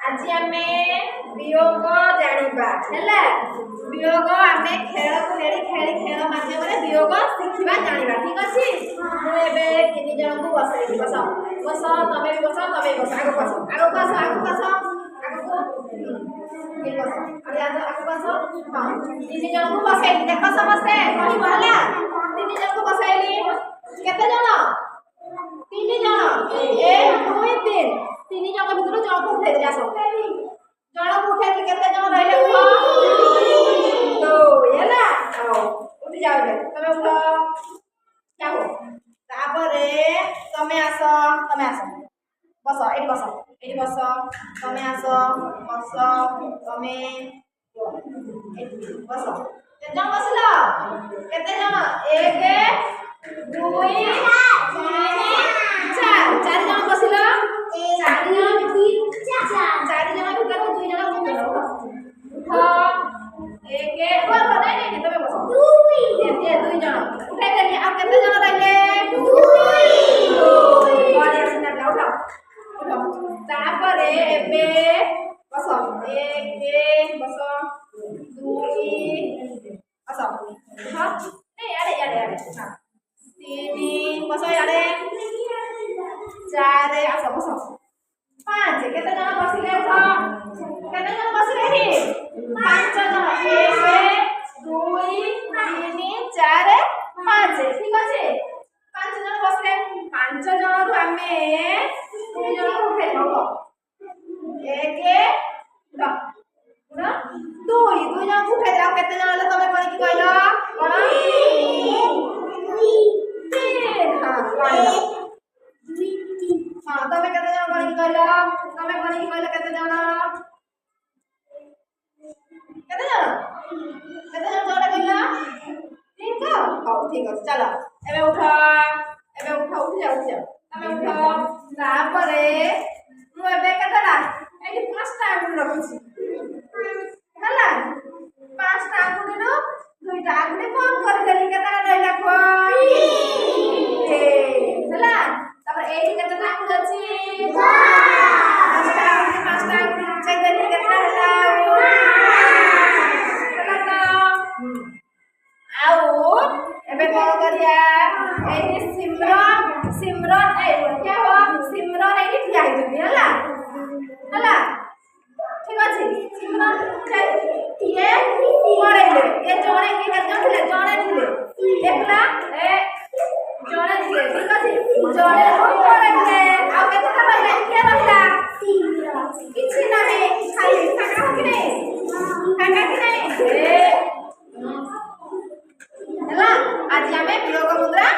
आज आमे वियोग जानिबा हैला वियोग आमे खेल खेली खेली खेल माध्यम रे वियोग शिखिबा जानिबा ठीक अछि मु एबे तीन जन को बसै बस बस तबे भी बस आगो बस आगो बस आगो बस आगो को ये बस अरे आगो बस हां तीन जन को बसै देखो समझते कहि बहला तीन जन को बसैली केते जन तीन जन 1 2 3 तीन जन भितर जन को उठै जा सब जन को उठै केते जन रहले तो येला आओ उठ जाओ रे तमे उठ क्या हो तापरे तमे आसो बस एठी बस तमे आसो बस तमे बस केते जन बसला केते जन 1 2 3 4 जन बसला 4 जन चार जन भितर 2 जन उठ एक और नहीं तमे बस 2 जन उठाई देली आ केते जन रहले 2 बड़े सिना उठा तापरे एबे बस 1 बस 2 बस हां नहीं यारे हां 3 बस यारे 4 आस बस 5 केते जन बसिले उठ केते जन बसिले ही 5 जन 1 2 3 4 5 ठीक আছে 5 जन बसले 5 जन रु हमें 2 जन उठे हबो 1 ना 2 जन उठे जाओ केते जन ले तमे कोन की कहलो कोन 3 हां कहलो 2 3 हां तमे केते जन कोन की कहलो तमे कोन की कहलो केते जन जोड़े कहलो 3 को हां ठीक আছে चलो एबे उठ जाओ तमे उठ तापरे मु एबे केतला एठी 5 टा आगुन रखुछी हला 5 टा आगुन रो 2 टा आगुन बंद कर देली केतला रहला कोन 3 हला तापर एठी केतला आगुन अछि 5 टा आगुन चै देली केतला हला आओ एबे कोन करिया एठी सिमरन ए क्या हो सिमरन एठी ठिया हेबी हला ठीक अछि सिमरन ठिए पड़ेले ए जणे के केते थिले एकला ए जणे थिले ठीक अछि जणे हो पड़ेले आ केते का रहला के रहला किछि नाही खाली काका कि नहीं ए हला आज हमें वियोग मुद्रा